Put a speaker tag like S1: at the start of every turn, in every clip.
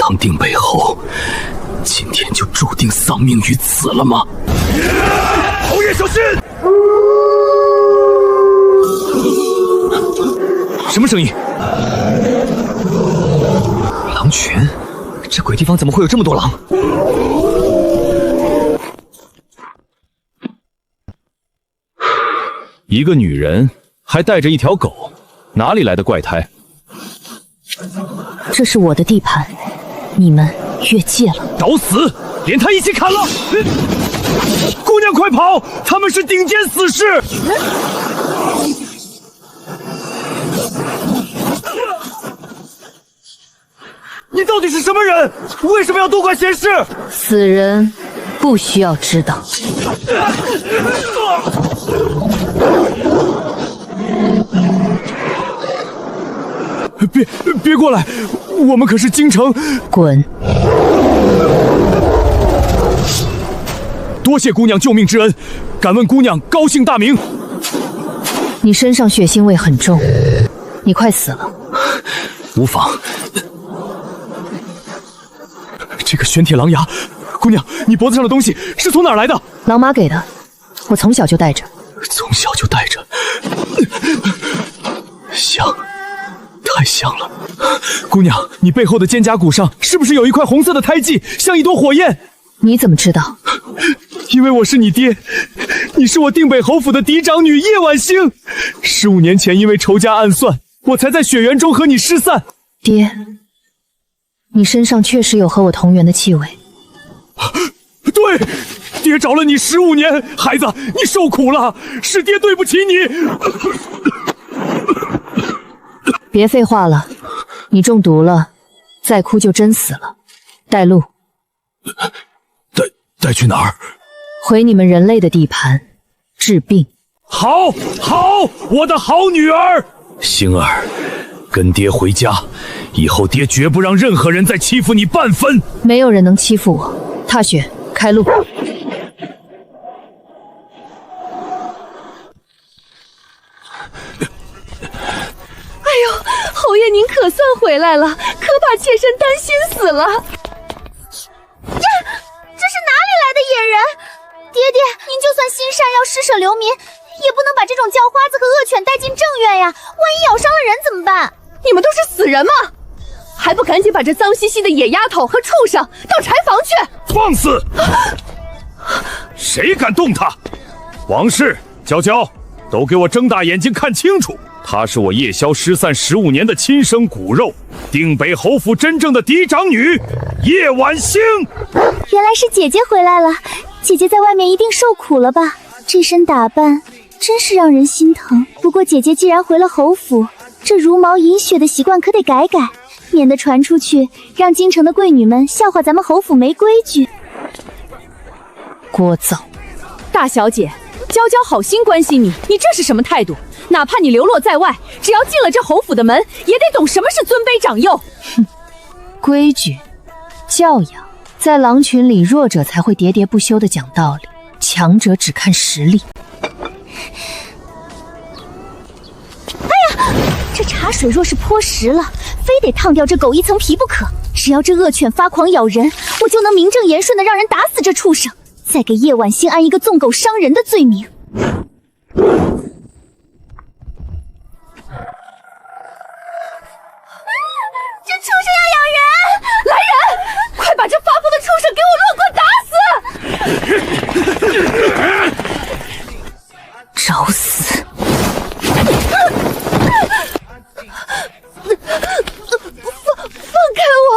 S1: 堂定北侯，今天就注定丧命于此了吗？侯爷小心！什么声音？狼群？这鬼地方怎么会有这么多狼？
S2: 一个女人还带着一条狗，哪里来的怪胎？
S3: 这是我的地盘，你们越界了。
S2: 找死！连他一起砍了！姑娘快跑！他们是顶尖死士！你到底是什么人？为什么要多管闲事？
S3: 此人不需要知道。
S2: 别过来！我们可是京城。
S3: 滚！
S2: 多谢姑娘救命之恩，敢问姑娘高姓大名？
S3: 你身上血腥味很重，你快死了。
S1: 无妨。
S2: 这个玄铁狼牙，姑娘，你脖子上的东西是从哪儿来的？
S3: 狼妈给的，我从小就带着。
S1: 从小就带着，香，太香了。
S2: 姑娘，你背后的肩胛骨上是不是有一块红色的胎记，像一朵火焰？
S3: 你怎么知道？
S2: 因为我是你爹，你是我定北侯府的嫡长女叶婉星。15年前因为仇家暗算，我才在雪原中和你失散。
S3: 爹，你身上确实有和我同源的气味。
S2: 对，爹找了你15年，孩子，你受苦了，是爹对不起你。
S3: 别废话了，你中毒了，再哭就真死了。带路。
S2: 带去哪儿？
S3: 回你们人类的地盘，治病。
S2: 好，好，我的好女儿。
S1: 星儿，跟爹回家，以后爹绝不让任何人再欺负你半分。
S3: 没有人能欺负我。踏雪，开路。
S4: 哎呦，侯爷您可算回来了，可把妾身担心死了。
S5: 呀，这是哪里来的野人？爹爹，您就算心善要施舍留民，也不能把这种叫花子和恶犬带进正院呀，万一咬伤了人怎么办？
S4: 你们都是死人吗？还不赶紧把这脏兮兮的野丫头和畜生到柴房去！
S2: 放肆！谁敢动他？王氏、娇娇，都给我睁大眼睛看清楚！她是我夜宵失散15年的亲生骨肉，定北侯府真正的嫡长女叶婉星。
S5: 原来是姐姐回来了，姐姐在外面一定受苦了吧？这身打扮真是让人心疼。不过姐姐既然回了侯府，这茹毛饮血的习惯可得改改，免得传出去，让京城的贵女们笑话咱们侯府没规矩。
S3: 聒噪！
S4: 大小姐，娇娇好心关心你，你这是什么态度？哪怕你流落在外，只要进了这侯府的门，也得懂什么是尊卑长幼。
S3: 哼，规矩、教养，在狼群里，弱者才会喋喋不休地讲道理，强者只看实力。
S5: 哎呀，这茶水若是泼实了，非得烫掉这狗一层皮不可。只要这恶犬发狂咬人，我就能名正言顺地让人打死这畜生，再给叶婉欣安一个纵狗伤人的罪名。这畜生要咬人！
S4: 来人，快把这发疯的畜生给我落棍打
S3: 死！找死！
S4: 放开我！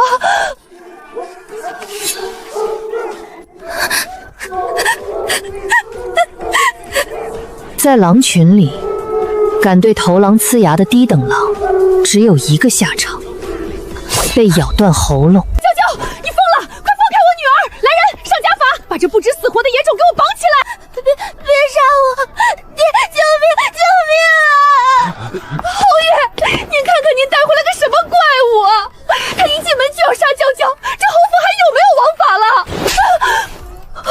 S3: 在狼群里，敢对头狼呲牙的低等狼，只有一个下场：被咬断喉咙。
S4: 娇娇，你疯了！快放开我女儿！来人，上家法，把这不知死活的野种给我绑起来！
S5: 别杀我！爹，救命！救命啊！
S4: 侯爷，您看看您带回来个什么怪物啊！他一进门就要杀娇娇，这侯府还有没有王法了？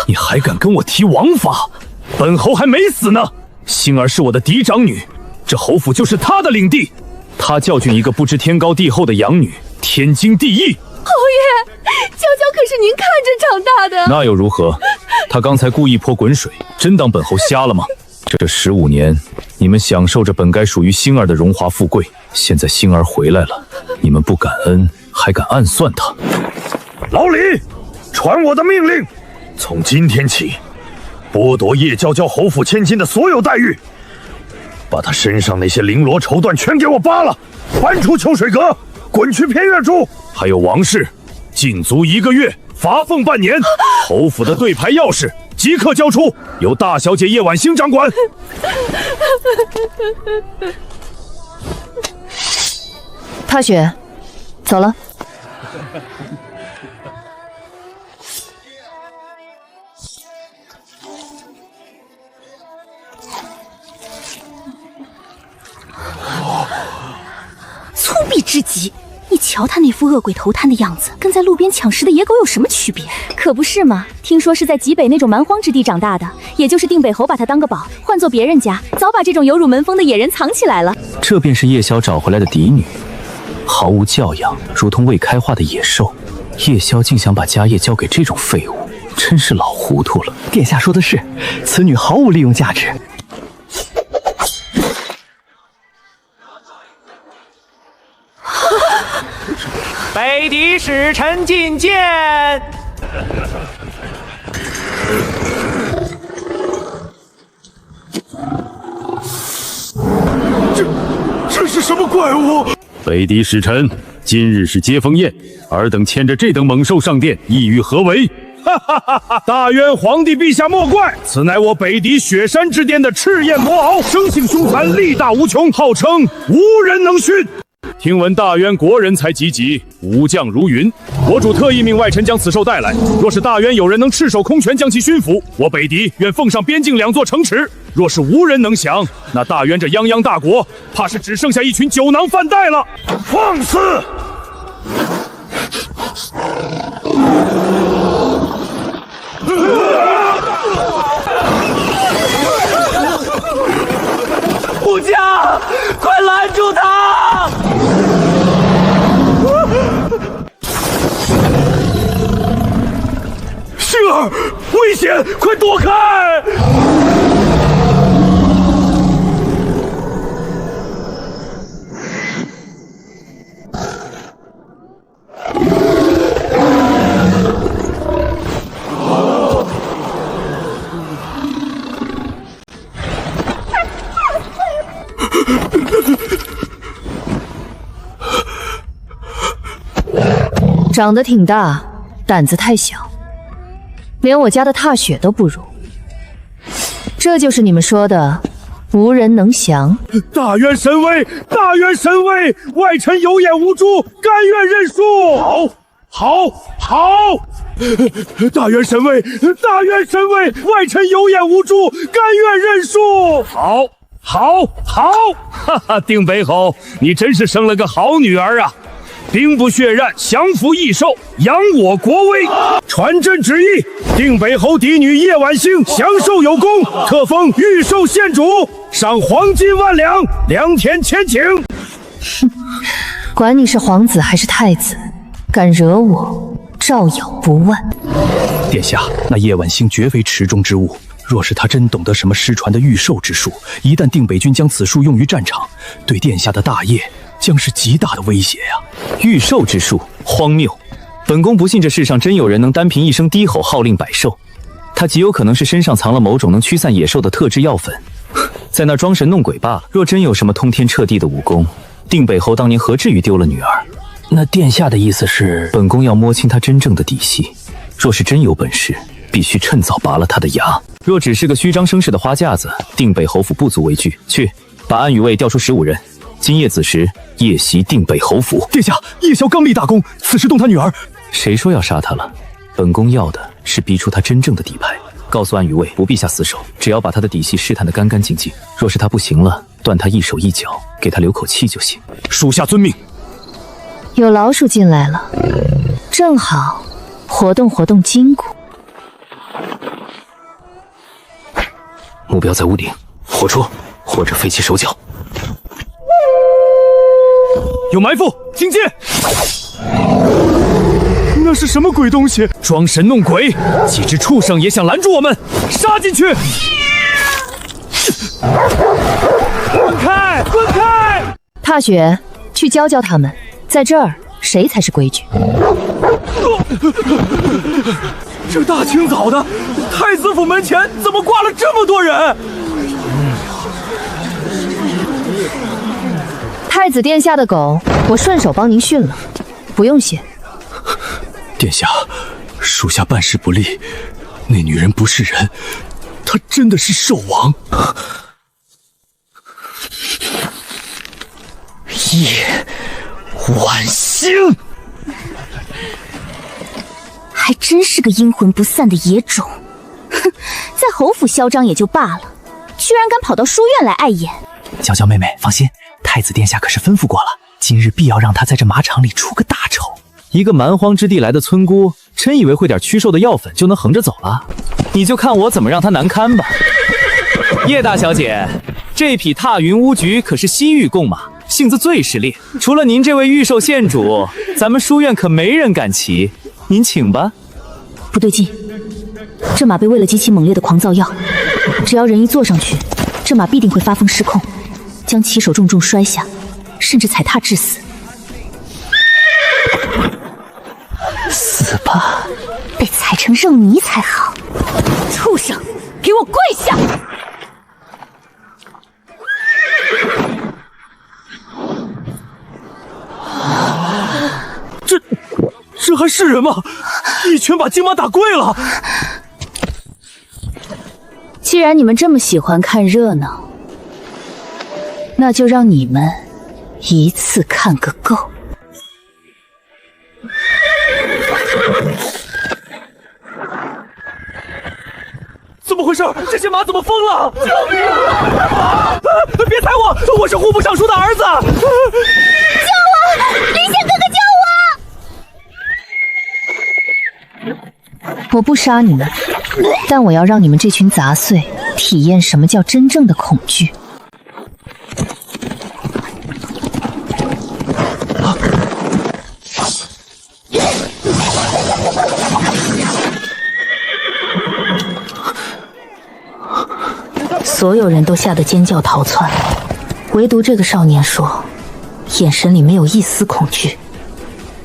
S2: 你还敢跟我提王法？本侯还没死呢！星儿是我的嫡长女，这侯府就是她的领地。她教训一个不知天高地厚的养女，天经地义。
S4: 娇娇可是您看着长大的。
S2: 那又如何？他刚才故意泼滚水，真当本侯瞎了吗？这15年，你们享受着本该属于星儿的荣华富贵，现在星儿回来了，你们不感恩，还敢暗算他？
S6: 老李，传我的命令，从今天起，剥夺叶娇娇侯府千金的所有待遇，把她身上那些绫罗绸缎全给我扒了，搬出秋水阁，滚去偏院住。
S2: 还有王氏，禁足1个月，罚俸半年。侯府的对牌钥匙即刻交出，由大小姐叶婉欣掌管。
S3: 踏雪，走了。
S5: 粗鄙至极！你瞧他那副恶鬼投胎的样子，跟在路边抢食的野狗有什么区别？
S4: 可不是嘛！听说是在极北那种蛮荒之地长大的，也就是定北侯把他当个宝，换做别人家，早把这种有辱门风的野人藏起来了。
S1: 这便是叶萧找回来的嫡女，毫无教养，如同未开化的野兽。叶萧竟想把家业交给这种废物，真是老糊涂了。
S7: 殿下说的是，此女毫无利用价值。
S8: 北狄使臣觐见。
S6: 这是什么怪物？
S2: 北狄使臣，今日是接风宴，尔等牵着这等猛兽上殿，意欲何为？哈哈哈哈！大渊皇帝陛下莫怪，此乃我北狄雪山之巅的赤焰魔鳌，生性凶残，力大无穷，号称无人能驯。听闻大渊国人才济济，武将如云，国主特意命外臣将此兽带来。若是大渊有人能赤手空拳将其驯服，我北狄愿奉上边境2座城池。若是无人能降，那大渊这泱泱大国，怕是只剩下一群酒囊饭袋了。
S6: 放肆！
S8: 武将，快拦住他！
S6: 星儿，危险！快躲开！
S3: 长得挺大，胆子太小，连我家的踏雪都不如。这就是你们说的无人能降？
S2: 大渊神威，大渊神威！外臣有眼无珠，甘愿认输。好！大渊神威，大渊神威！外臣有眼无珠，甘愿认输。好！哈哈，定北侯，你真是生了个好女儿啊！兵不血刃，降服异兽，扬我国威。传朕旨意，定北侯嫡女叶婉欣享受有功，特封御兽县主，赏黄金1万两，2天前请。
S3: 哼，管你是皇子还是太子，敢惹我，照咬不问。
S7: 殿下，那叶婉欣绝非池中之物。若是他真懂得什么失传的御兽之术，一旦定北军将此术用于战场，对殿下的大业将是极大的威胁呀！
S1: 御兽之术，荒谬！本宫不信这世上真有人能单凭一声低吼号令百兽，他极有可能是身上藏了某种能驱散野兽的特制药粉，在那装神弄鬼罢了。若真有什么通天彻地的武功，定北侯当年何至于丢了女儿？
S7: 那殿下的意思是，
S1: 本宫要摸清他真正的底细。若是真有本事，必须趁早拔了他的牙。若只是个虚张声势的花架子，定北侯府不足为惧。去，把安与卫调出15人，今夜子时夜袭定北侯府。
S7: 殿下，叶萧刚立大功，此时动他女儿，
S1: 谁说要杀他了？本宫要的是逼出他真正的底牌。告诉安与卫，不必下死手，只要把他的底细试探得干干净净。若是他不行了，断他一手一脚，给他留口气就行。
S2: 属下遵命。
S3: 有老鼠进来了，正好活动活动筋骨。
S1: 目标在屋顶，火出或者飞起手脚。
S2: 有埋伏，警戒！那是什么鬼东西？装神弄鬼，几只畜生也想拦住我们，杀进去！滚开！滚开！
S3: 踏雪，去教教他们，在这儿谁才是规矩。
S2: 这大清早的，太子府门前怎么挂了这么多人？
S3: 太子殿下的狗，我顺手帮您训了，不用谢。
S7: 殿下，属下办事不力，那女人不是人，她真的是兽王。叶晚星，
S5: 还真是个阴魂不散的野种。哼，在侯府嚣张也就罢了，居然敢跑到书院来碍眼。
S9: 娇娇妹妹，放心，太子殿下可是吩咐过了，今日必要让他在这马场里出个大丑。
S1: 一个蛮荒之地来的村姑，真以为会点驱兽的药粉就能横着走了？你就看我怎么让他难堪吧。叶大小姐，这匹踏云乌菊可是西域贡马，性子最是烈，除了您这位御兽县主，咱们书院可没人敢骑，您请吧。
S5: 不对劲，这马被喂了极其猛烈的狂躁药，只要人一坐上去，这马必定会发疯失控，将骑手重重摔下，甚至踩踏致死。
S9: 死吧，
S5: 被踩成肉泥才好。
S4: 畜生，给我跪下！
S2: 这还是人吗？一拳把金马打跪了。
S5: 既然你们这么喜欢看热闹，那就让你们一次看个够。
S2: 怎么回事？这些马怎么疯了？救命啊！别踩我！我是户部尚书的儿子。救
S5: 我！林仙哥哥救
S3: 我不杀你们，但我要让你们这群杂碎体验什么叫真正的恐惧。
S5: 所有人都吓得尖叫逃窜，唯独这个少年说，眼神里没有一丝恐惧，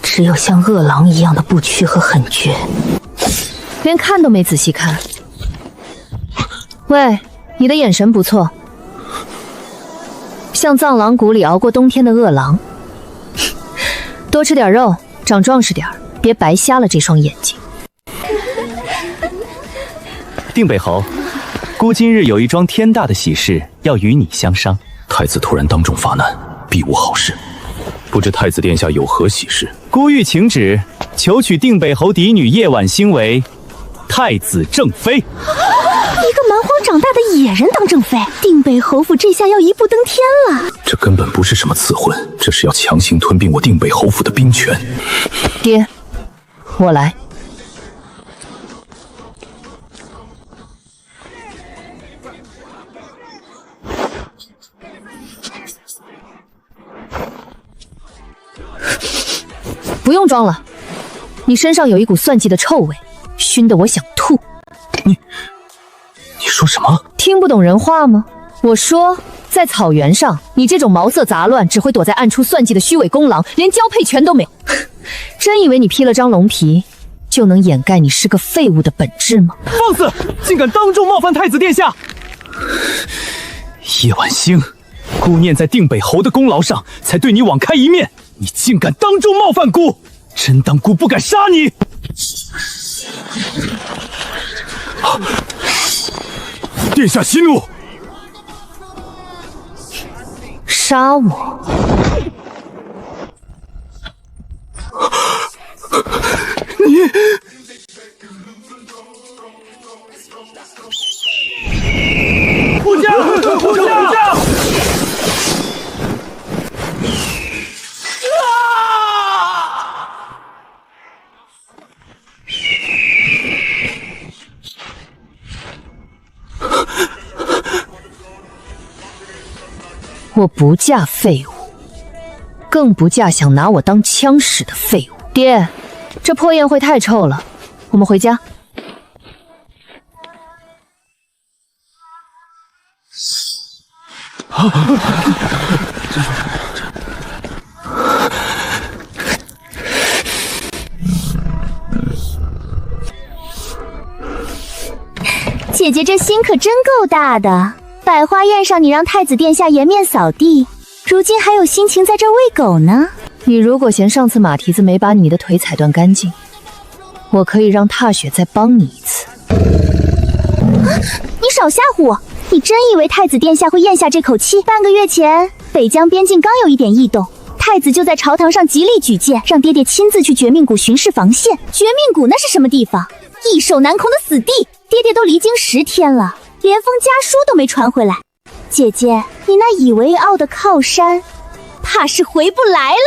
S5: 只有像饿狼一样的不屈和狠绝。
S3: 连看都没仔细看。喂，你的眼神不错，像藏狼谷里熬过冬天的饿狼。多吃点肉，长壮实点，别白瞎了这双眼睛。
S1: 定北侯，孤今日有一桩天大的喜事要与你相商。
S7: 太子突然当众发难，必无好事。不知太子殿下有何喜事？
S1: 孤欲请旨，求娶定北侯嫡女叶婉欣为太子正妃。
S5: 一个蛮荒长大的野人当正妃，定北侯府这下要一步登天了。
S7: 这根本不是什么赐婚，这是要强行吞并我定北侯府的兵权。
S3: 爹，我来。不用装了，你身上有一股算计的臭味，熏得我想吐。
S7: 你说什么？
S3: 听不懂人话吗？我说，在草原上，你这种毛色杂乱、只会躲在暗处算计的虚伪公狼，连交配权都没有。真以为你披了张龙皮，就能掩盖你是个废物的本质吗？
S2: 放肆！竟敢当众冒犯太子殿下！
S7: 叶婉星，
S1: 顾念在定北侯的功劳上，才对你网开一面。你竟敢当众冒犯姑，真当姑不敢杀你？
S2: 殿下息怒！
S3: 杀我？
S2: 你护驾！护驾！
S3: 我不嫁废物，更不嫁想拿我当枪使的废物。爹，这破宴会太臭了，我们回家。
S5: 姐姐这心可真够大的，百花宴上你让太子殿下颜面扫地，如今还有心情在这儿喂狗呢。
S3: 你如果嫌上次马蹄子没把你的腿踩断干净，我可以让踏雪再帮你一次。
S5: 你少吓唬我！你真以为太子殿下会咽下这口气？半个月前，北疆边境刚有一点异动，太子就在朝堂上极力举荐，让爹爹亲自去绝命谷巡视防线。绝命谷那是什么地方？易守难攻的死地，爹爹都离京10天了，连封家书都没传回来。姐姐，你那以为傲的靠山，怕是回不来了。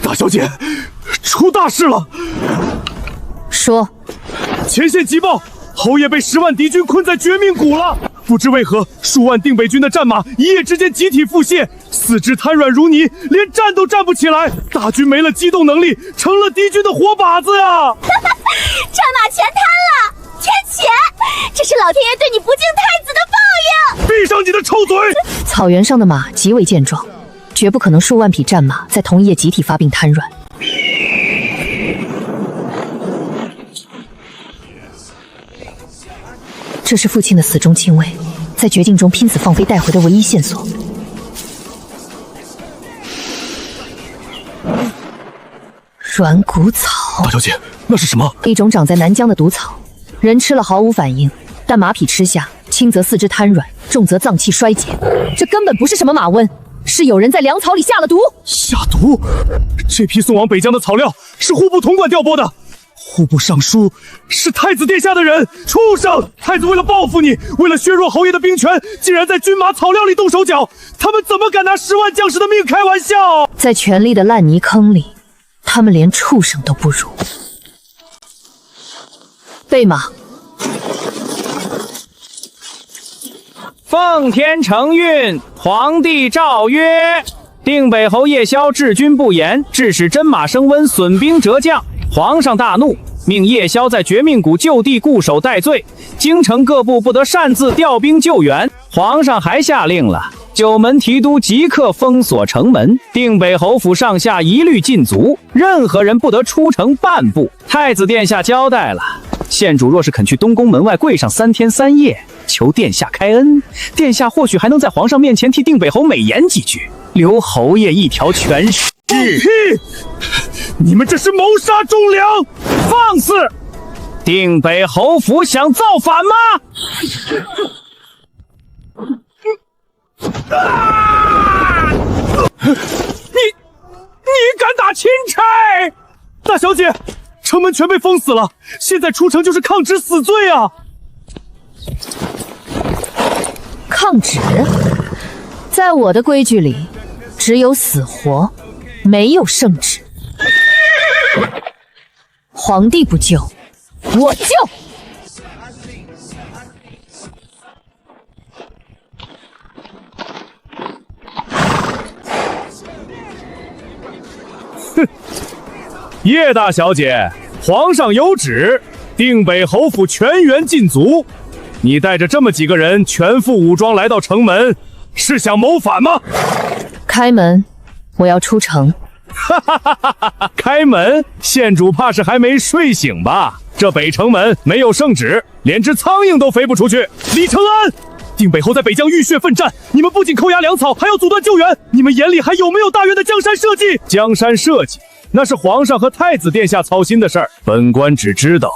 S2: 大小姐，出大事了！
S3: 说，
S2: 前线急报，侯爷被10万敌军困在绝命谷了。不知为何，数万定北军的战马一夜之间集体腹泻，四肢瘫软如泥，连站都站不起来。大军没了机动能力，成了敌军的活靶子呀！
S5: 战马全瘫了，天谴！这是老天爷对你不敬太子的报应！
S2: 闭上你的臭嘴！
S3: 草原上的马极为健壮，绝不可能数万匹战马在同一夜集体发病瘫软。这是父亲的死忠亲卫，在绝境中拼死放飞带回的唯一线索。软骨草，
S7: 大小姐，那是什么？
S3: 一种长在南疆的毒草，人吃了毫无反应，但马匹吃下，轻则四肢瘫软，重则脏器衰竭。这根本不是什么马瘟，是有人在粮草里下了毒。
S2: 下毒？这批送往北疆的草料是户部统管调拨的。户部尚书是太子殿下的人，畜生！太子为了报复你，为了削弱侯爷的兵权，竟然在军马草料里动手脚，他们怎么敢拿10万将士的命开玩笑？
S3: 在权力的烂泥坑里，他们连畜生都不如。备马。
S8: 奉天承运，皇帝诏曰：定北侯夜宵治军不严，致使真马生温，损兵折将。皇上大怒，命夜宵在绝命谷就地固守待罪，京城各部不得擅自调兵救援。皇上还下令了，九门提督即刻封锁城门，定北侯府上下一律禁足，任何人不得出城半步。太子殿下交代了，县主若是肯去东宫门外跪上3天3夜，求殿下开恩，殿下或许还能在皇上面前替定北侯美言几句，留侯爷一条全尸。
S2: 屁！你们这是谋杀忠良！
S8: 放肆！定北侯府想造反吗？
S2: 你敢打钦差？大小姐，城门全被封死了，现在出城就是抗旨死罪啊！
S3: 抗旨？在我的规矩里，只有死活，没有圣旨。皇帝不救，我救！
S2: 哼，叶大小姐，皇上有旨，定北侯府全员禁足。你带着这么几个人全副武装来到城门，是想谋反吗？
S3: 开门，我要出城。
S2: 哈哈哈哈哈！开门，县主怕是还没睡醒吧？这北城门没有圣旨，连只苍蝇都飞不出去。李承安，定北侯在北疆浴血奋战，你们不仅扣押粮草，还要阻断救援，你们眼里还有没有大元的江山社稷？江山社稷，那是皇上和太子殿下操心的事儿。本官只知道，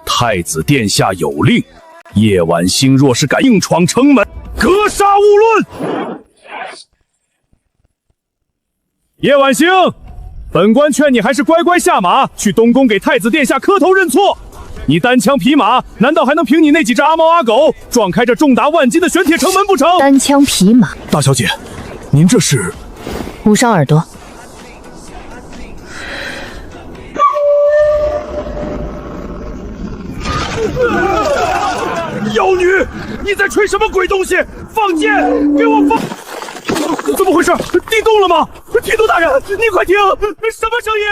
S2: 太子殿下有令，叶婉星若是敢硬闯城门，格杀勿论。叶婉星，本官劝你还是乖乖下马，去东宫给太子殿下磕头认错。你单枪匹马，难道还能凭你那几只阿猫阿狗撞开这重达万斤的玄铁城门不成？
S3: 单枪匹马？
S7: 大小姐，您这是？
S3: 捂上耳朵。
S2: 妖女，你在吹什么鬼东西？放箭！给我放！怎么回事？地动了吗？提督大人，你快听，什么声音？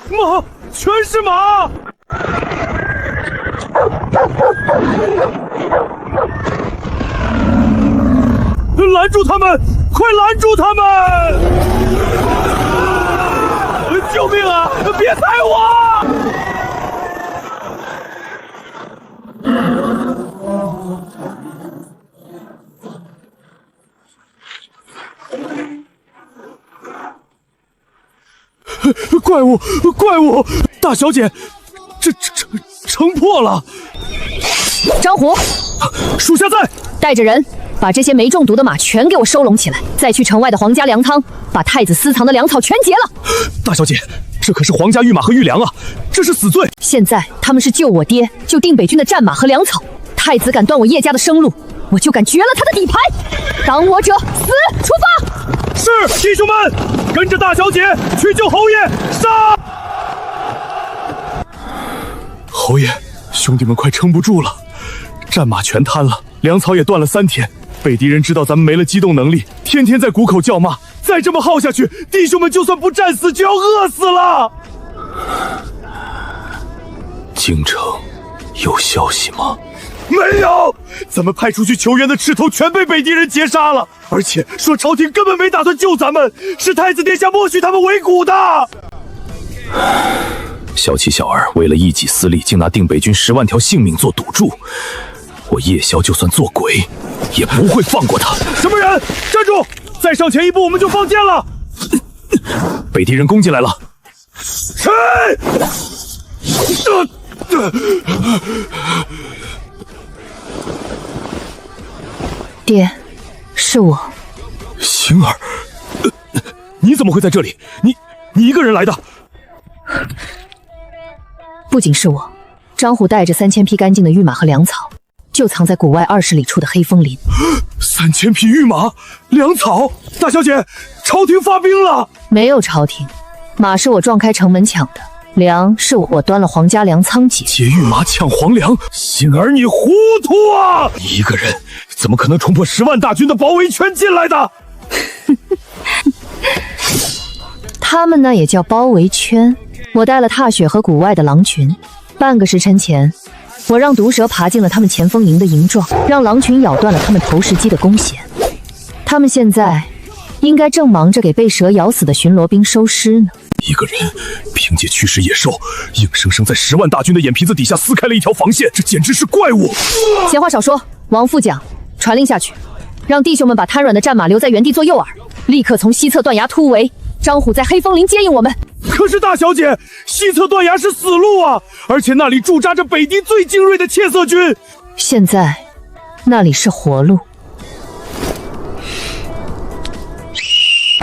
S2: 马，全是马！拦住他们！快拦住他们！救命啊！别踩我！怪物！怪物！大小姐，这城破了！
S3: 张虎，
S2: 属下在。
S3: 带着人把这些没中毒的马全给我收拢起来，再去城外的皇家粮仓把太子私藏的粮草全劫了。
S2: 大小姐，这可是皇家御马和御粮啊，这是死罪。
S3: 现在他们是救我爹，救定北军的战马和粮草。太子敢断我叶家的生路，我就敢绝了他的底牌。挡我者死！出发！
S2: 是，弟兄们，跟着大小姐去救侯爷！杀！侯爷，兄弟们快撑不住了，战马全瘫了，粮草也断了3天。被敌人知道咱们没了机动能力，天天在谷口叫骂，再这么耗下去，弟兄们就算不战死，就要饿死了。
S7: 京城有消息吗？
S2: 没有，咱们派出去求援的斥头全被北敌人截杀了，而且说朝廷根本没打算救咱们，是太子殿下默许他们围谷的。
S7: 小七小儿为了一己私利，竟拿定北军10万条性命做赌注，我叶萧就算做鬼，也不会放过他。
S2: 什么人？站住！再上前一步，我们就放箭了。
S7: 北敌人攻进来了。
S3: 爹，是我。
S2: 星儿，你怎么会在这里？你一个人来的？
S3: 不仅是我，张虎带着3000匹干净的御马和粮草，就藏在谷外20里处的黑风林。
S2: 3000匹御马、粮草，大小姐，朝廷发兵了！
S3: 没有朝廷，马是我撞开城门抢的，粮是我端了皇家粮仓劫。
S2: 劫御马抢皇粮，星儿你糊涂啊！你一个人怎么可能冲破10万大军的包围圈进来的？
S3: 他们那也叫包围圈。我带了踏雪和谷外的狼群，半个时辰前，我让毒蛇爬进了他们前锋营的营状，让狼群咬断了他们投石机的弓弦。他们现在应该正忙着给被蛇咬死的巡逻兵收尸呢。
S2: 一个人凭借驱使野兽，硬生生在10万大军的眼皮子底下撕开了一条防线，这简直是怪物！
S3: 闲话少说，王副将，传令下去，让弟兄们把瘫软的战马留在原地做诱饵，立刻从西侧断崖突围。张虎在黑风林接应我们。
S2: 可是大小姐，西侧断崖是死路啊，而且那里驻扎着北敌最精锐的怯色军。
S3: 现在那里是活路。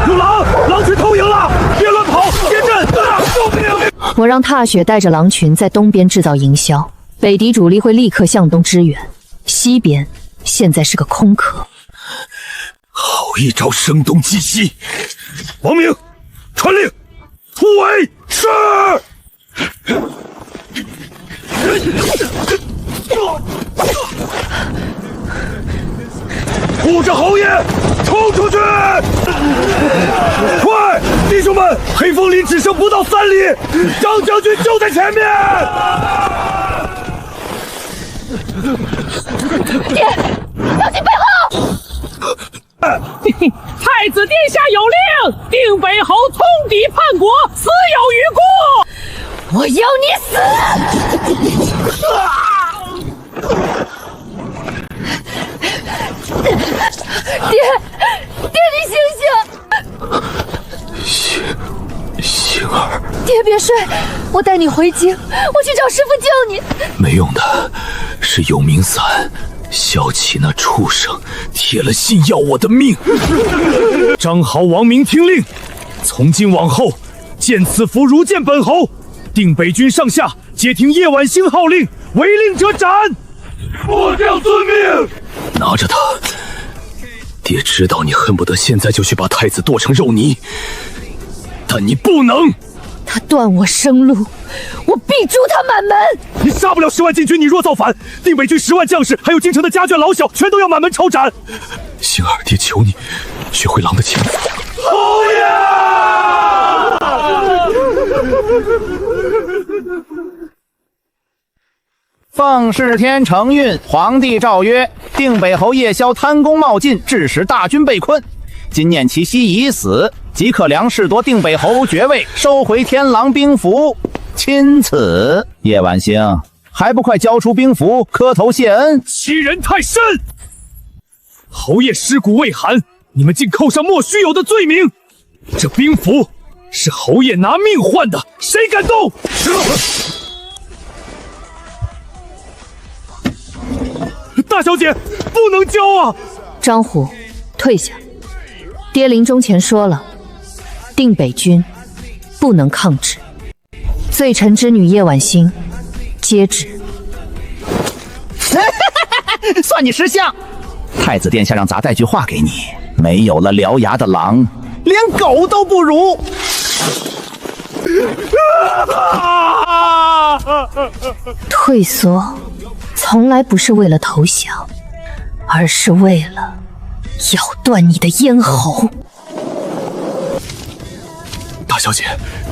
S2: 有狼！狼群偷营了！别乱跑！别阵！救命！
S3: 我让踏雪带着狼群在东边制造营销，北敌主力会立刻向东支援。西边现在是个空壳。
S2: 好一招声东击西！王明，传令，突围！是。护着侯爷，冲出去！快，弟兄们，黑风林只剩不到3里，张将军就在前面。
S4: 爹，小心背后！太子殿下有令，定北侯通敌叛国，死有余辜。我要你死！爹，你醒醒！
S7: 星儿，
S3: 爹别睡，我带你回京，我去找师傅救你。
S7: 没用的，是有名伞。萧启那畜生铁了心要我的命。
S2: 张豪、王明听令，从今往后，见此符如见本侯。定北军上下皆听叶晚星号令，违令者斩。末将遵命。
S7: 拿着他，爹知道你恨不得现在就去把太子剁成肉泥，但你不能。
S3: 他断我生路，我必诛他满门。
S2: 你杀不了10万禁军，你若造反，定北军10万将士，还有京城的家眷老小，全都要满门抄斩。
S7: 星儿爹，求你学会狼的轻浮。
S2: 侯爷！
S8: 奉释天承运，皇帝诏曰：定北侯叶萧贪功冒进，致使大军被困。今念其妻已死，即刻量弑夺定北侯爵位，收回天狼兵符。钦此。叶晚星，还不快交出兵符，磕头谢恩！
S2: 欺人太甚！侯爷尸骨未寒，你们竟扣上莫须有的罪名！这兵符是侯爷拿命换的，谁敢动？大小姐，不能交啊！
S3: 张虎，退下。爹临终前说了，定北军不能抗旨。罪臣之女叶婉欣，接旨。
S8: 算你识相。太子殿下让咱带句话给你：没有了獠牙的狼，连狗都不如。
S3: 退缩从来不是为了投降，而是为了咬断你的咽喉。
S7: 大小姐，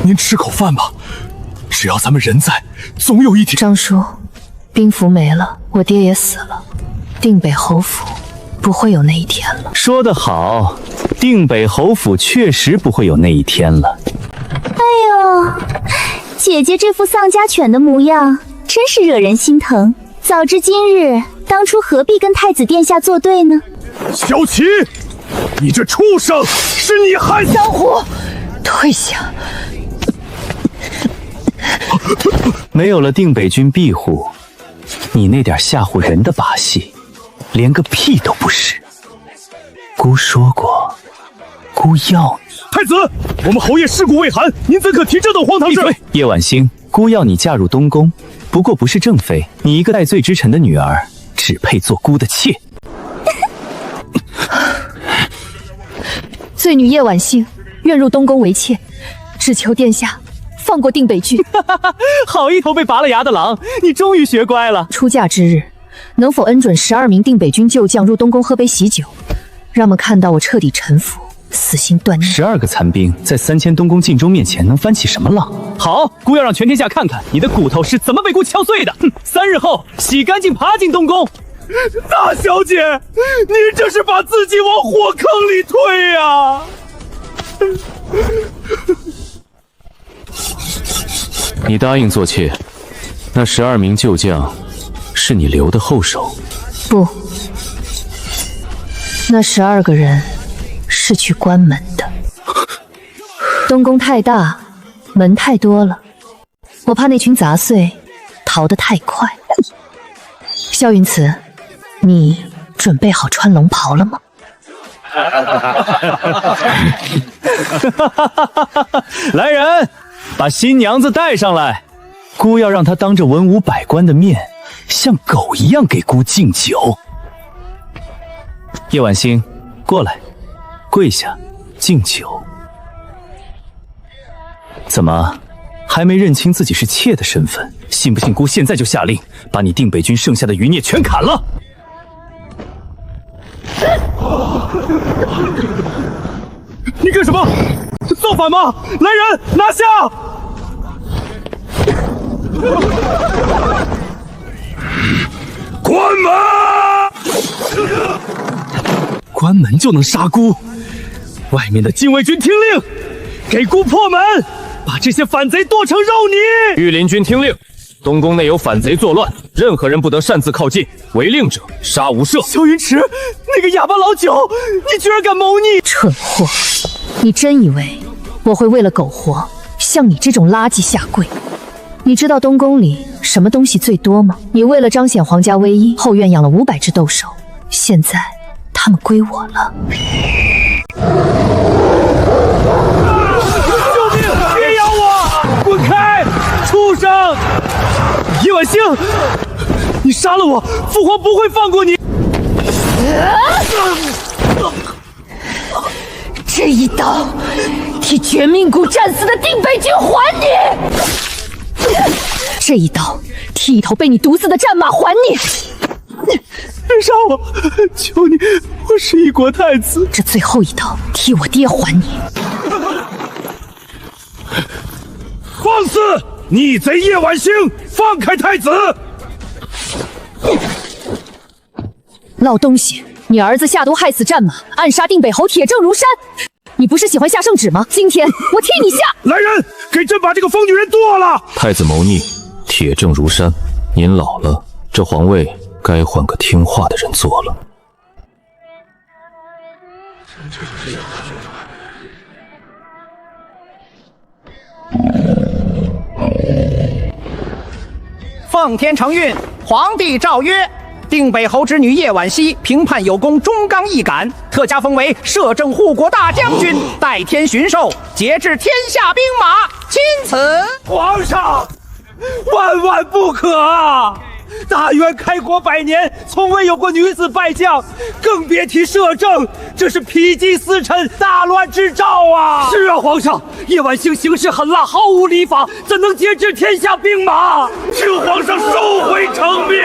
S7: 您吃口饭吧。只要咱们人在，总有一天。
S3: 张叔，兵符没了，我爹也死了，定北侯府不会有那一天了。
S1: 说得好，定北侯府确实不会有那一天了。
S5: 哎呦，姐姐这副丧家犬的模样，真是惹人心疼。早知今日，当初何必跟太子殿下作对呢？
S2: 萧齐，你这畜生，是你害死！
S3: 张虎，退下。
S1: 没有了定北军庇护，你那点吓唬人的把戏，连个屁都不是。姑说过，姑要你。
S2: 太子，我们侯爷尸骨未寒，您怎可提这等荒唐事？
S1: 闭嘴！叶婉欣，姑要你嫁入东宫，不过不是正妃，你一个戴罪之臣的女儿，只配做姑的妾。
S3: 罪女叶婉欣，愿入东宫为妾，只求殿下放过定北军。
S1: 好一头被拔了牙的狼，你终于学乖了。
S3: 出嫁之日，能否恩准12名定北军旧将入东宫喝杯喜酒，让我们看到我彻底臣服，死心断念。
S1: 12个残兵在3000东宫禁州面前能翻起什么浪？好，姑要让全天下看看你的骨头是怎么被姑敲碎的。3日后洗干净爬进东宫。
S2: 大小姐，您这是把自己往火坑里推呀！
S1: 你答应做妾，那12名旧将是你留的后手？
S3: 不，那12个人是去关门的。东宫太大，门太多了，我怕那群杂碎逃得太快。萧云慈，你准备好穿龙袍了吗？
S1: 来人，把新娘子带上来，姑要让她当着文武百官的面，像狗一样给姑敬酒。叶婉欣，过来，跪下，敬酒。怎么，还没认清自己是妾的身份？信不信姑现在就下令，把你定北军剩下的余孽全砍了？
S2: 你干什么？造反吗？来人，拿下！关门！
S7: 关门就能杀姑？
S2: 外面的禁卫军听令，给姑破门，把这些反贼剁成肉泥！
S10: 御林军听令，东宫内有反贼作乱，任何人不得擅自靠近，违令者杀无赦。
S1: 萧云池，那个哑巴老九，你居然敢谋逆！
S3: 蠢货，你真以为我会为了苟活向你这种垃圾下跪？你知道东宫里什么东西最多吗？你为了彰显皇家威仪，后院养了500只斗兽，现在他们归我了。
S2: 救命！别咬我！滚开！畜生！叶婉欣，你杀了我，父皇不会放过你！
S3: 这一刀替绝命谷战死的定北军还你！这一刀，剃一头被你毒死的战马还你！
S7: 别杀我！求你，我是一国太子。
S3: 这最后一刀，替我爹还你！
S2: 放肆！逆贼叶晚星，放开太子！
S3: 老东西，你儿子下毒害死战马，暗杀定北侯铁证如山。你不是喜欢下圣旨吗？今天我替你下！
S2: 来人，给朕把这个疯女人剁了！
S10: 太子谋逆，铁证如山。您老了，这皇位该换个听话的人做了。
S11: 奉天承运，皇帝诏曰：定北侯之女叶婉熙评判有功，忠刚义敢，特加封为摄政护国大将军，代天巡狩，节制天下兵马。钦此。
S2: 皇上，万万不可啊！大元开国100年，从未有过女子拜将，更别提摄政，这是否极司臣、大乱之兆啊！是啊，皇上，叶晚星行事狠辣，毫无礼法，怎能节制天下兵马？请皇上收回成命！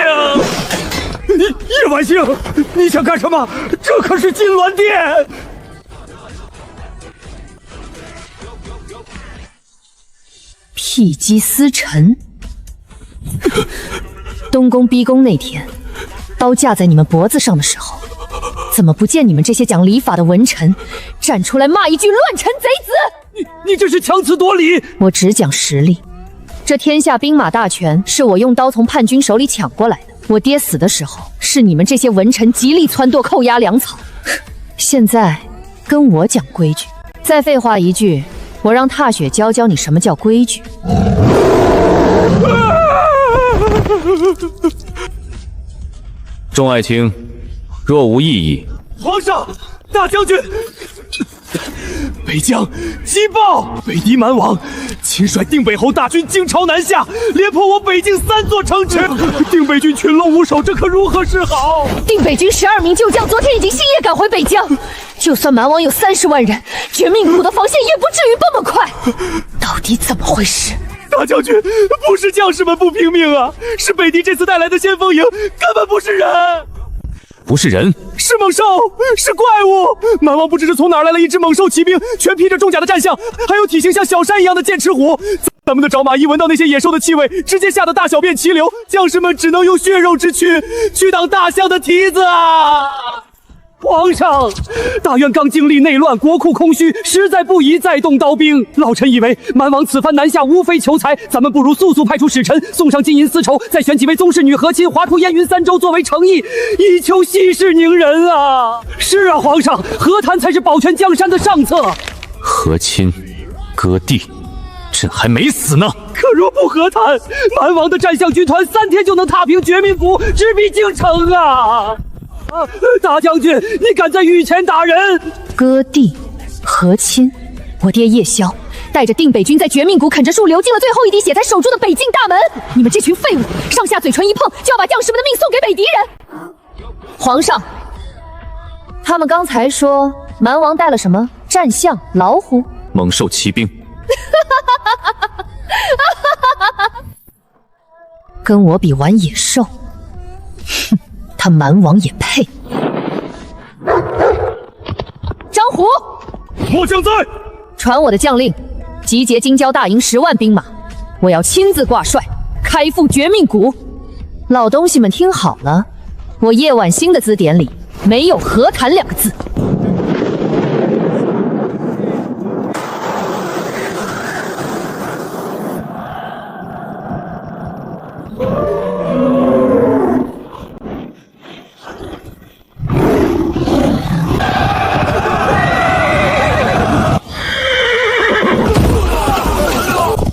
S2: 叶晚星，你想干什么？这可是金銮殿！
S3: 辟姬司臣。东宫逼宫那天，刀架在你们脖子上的时候，怎么不见你们这些讲礼法的文臣站出来骂一句乱臣贼子？
S2: 你这是强词夺理！
S3: 我只讲实力，这天下兵马大权是我用刀从叛军手里抢过来的。我爹死的时候，是你们这些文臣极力撺掇、扣押粮草。现在跟我讲规矩，再废话一句，我让踏雪教教你什么叫规矩。
S10: 众爱卿，若无异议，
S2: 皇上，大将军，北疆急报，北狄蛮王亲率定北侯大军经朝南下，连破我北境3座城池，定北军群龙无首，这可如何是好？
S3: 定北军12名旧将昨天已经星夜赶回北疆，就算蛮王有30万人，绝命谷的防线也不至于这么快。到底怎么回事？
S2: 大将军，不是将士们不拼命啊，是北狄这次带来的先锋营根本不是人，
S10: 不是人，
S2: 是猛兽，是怪物。蛮王不知是从哪儿来了一支猛兽骑兵，全披着重甲的战象，还有体型像小山一样的剑齿虎。咱们的爪马一闻到那些野兽的气味，直接吓得大小便齐流，将士们只能用血肉之躯去挡大象的蹄子啊！皇上，大元刚经历内乱，国库空虚，实在不宜再动刀兵。老臣以为蛮王此番南下无非求财，咱们不如速速派出使臣，送上金银丝绸，再选几位宗室女和亲，划出燕云3州作为诚意，以求息事宁人啊！是啊，皇上，和谈才是保全江山的上策。
S10: 和亲，割地，朕还没死呢。
S2: 可若不和谈，蛮王的战象军团3天就能踏平绝命谷，直逼京城啊！大将军，你敢在御前打人？
S3: 割地和亲，我爹叶萧带着定北军在绝命谷啃着树，流尽了最后一滴血才守住的北境大门。你们这群废物，上下嘴唇一碰，就要把将士们的命送给北狄人。皇上，他们刚才说蛮王带了什么战象、老虎、
S10: 猛兽骑兵，
S3: 跟我比玩野兽，哼！他蛮王也配？张虎，
S2: 末将在。
S3: 传我的将令，集结京郊大营10万兵马，我要亲自挂帅，开赴绝命谷。老东西们听好了，我叶婉星的字典里没有和谈2个字。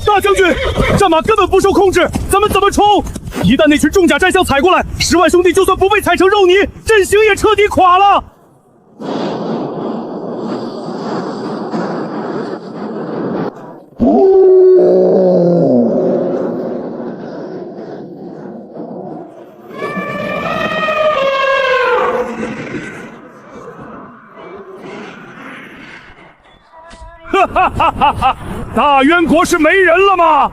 S2: 大将军，战马根本不受控制，咱们怎么冲？一旦那群重甲战象踩过来，10万兄弟就算不被踩成肉泥，阵型也彻底垮了。哈哈哈哈！大渊国是没人了吗？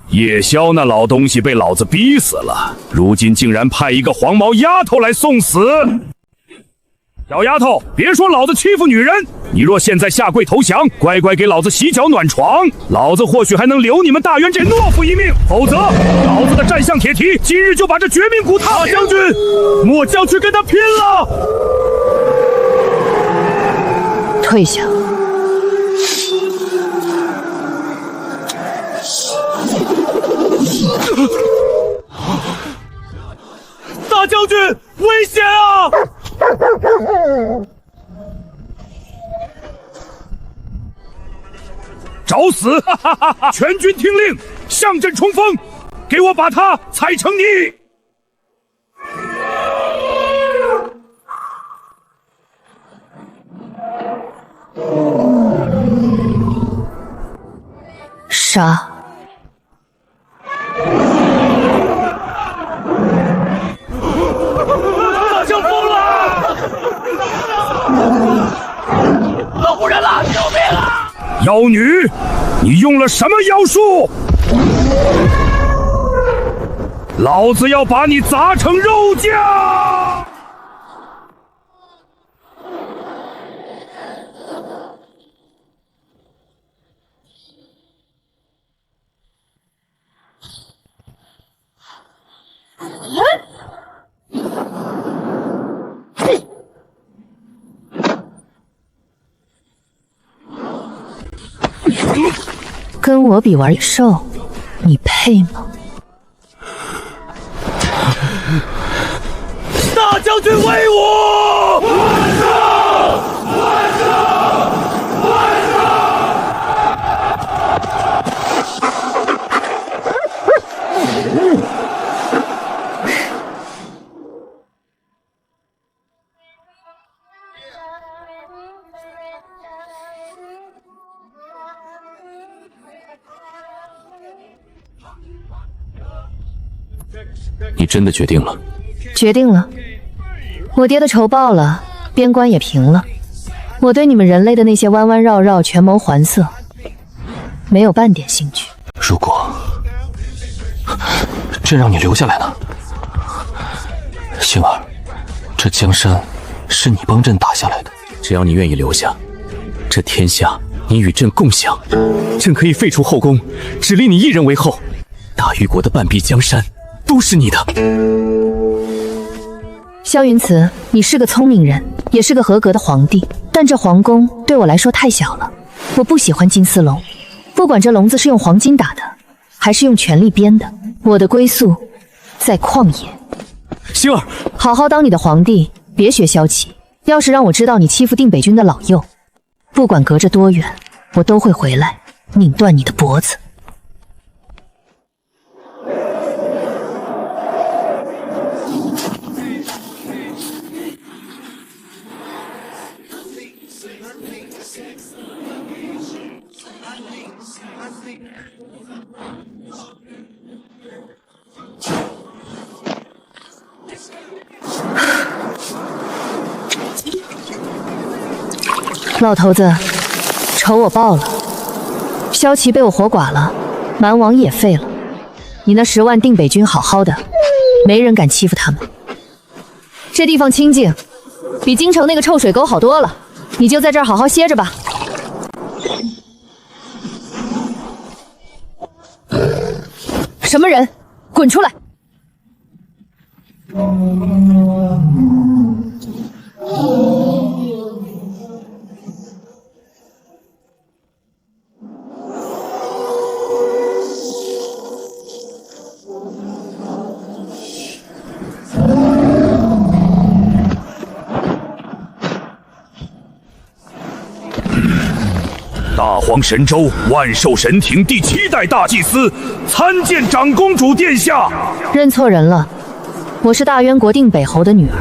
S2: 叶宵那老东西被老子逼死了，如今竟然派一个黄毛丫头来送死。小丫头，别说老子欺负女人，你若现在下跪投降，乖乖给老子洗脚暖床，老子或许还能留你们大渊这懦夫一命。否则，老子的战象铁蹄今日就把这绝命谷踏平。大将军，末将去跟他拼了！
S3: 退下。
S2: 大将军，危险啊！找死！哈哈哈哈！全军听令，向阵冲锋，给我把他踩成泥！
S3: 杀！
S2: 大将疯了！老夫人了，救命啊！妖女，你用了什么妖术？老子要把你砸成肉酱！
S3: 跟我比玩野兽，你配吗？
S2: 大将军威武！万胜！万胜！万胜！
S10: 你真的决定了？
S3: 决定了。我爹的仇报了，边关也平了。我对你们人类的那些弯弯绕绕、权谋环色，没有半点兴趣。
S10: 如果真让你留下来呢？星儿，这江山是你帮朕打下来的，只要你愿意留下，这天下你与朕共享。朕可以废除后宫，只立你一人为后，大虞国的半壁江山都是你的。
S3: 萧云慈，你是个聪明人，也是个合格的皇帝，但这皇宫对我来说太小了。我不喜欢金丝笼，不管这笼子是用黄金打的，还是用权力编的，我的归宿在旷野。
S10: 星儿，
S3: 好好当你的皇帝，别学萧齐。要是让我知道你欺负定北军的老幼，不管隔着多远，我都会回来拧断你的脖子。老头子，仇我报了，萧齐被我活剐了，蛮王也废了，你那10万定北军好好的，没人敢欺负他们。这地方清静，比京城那个臭水沟好多了，你就在这儿好好歇着吧。什么人？滚出来！
S2: 大荒神州万寿神庭第7代大祭司，参见长公主殿下。
S3: 认错人了，我是大渊国定北侯的女儿。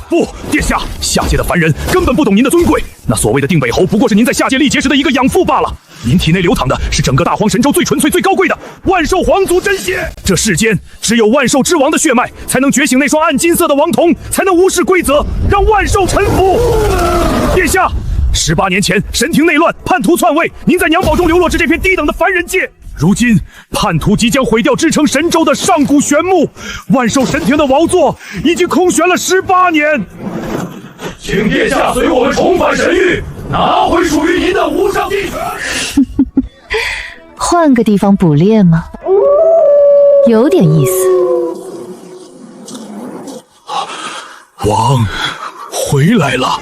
S2: 不，殿下，下界的凡人根本不懂您的尊贵。那所谓的定北侯，不过是您在下界历劫时的一个养父罢了。您体内流淌的是整个大荒神州最纯粹、最高贵的万寿皇族真血。这世间只有万寿之王的血脉，才能觉醒那双暗金色的王瞳，才能无视规则，让万寿臣服。殿下， 18年前神庭内乱，叛徒篡位，您在襁褓中流落至这片低等的凡人界。如今叛徒即将毁掉支撑神州的上古玄墓，万寿神庭的王座已经空悬了18年。请殿下随我们重返神域，拿回属于您的无上帝权。
S3: 换个地方捕猎吗？有点意思。
S7: 王回来了。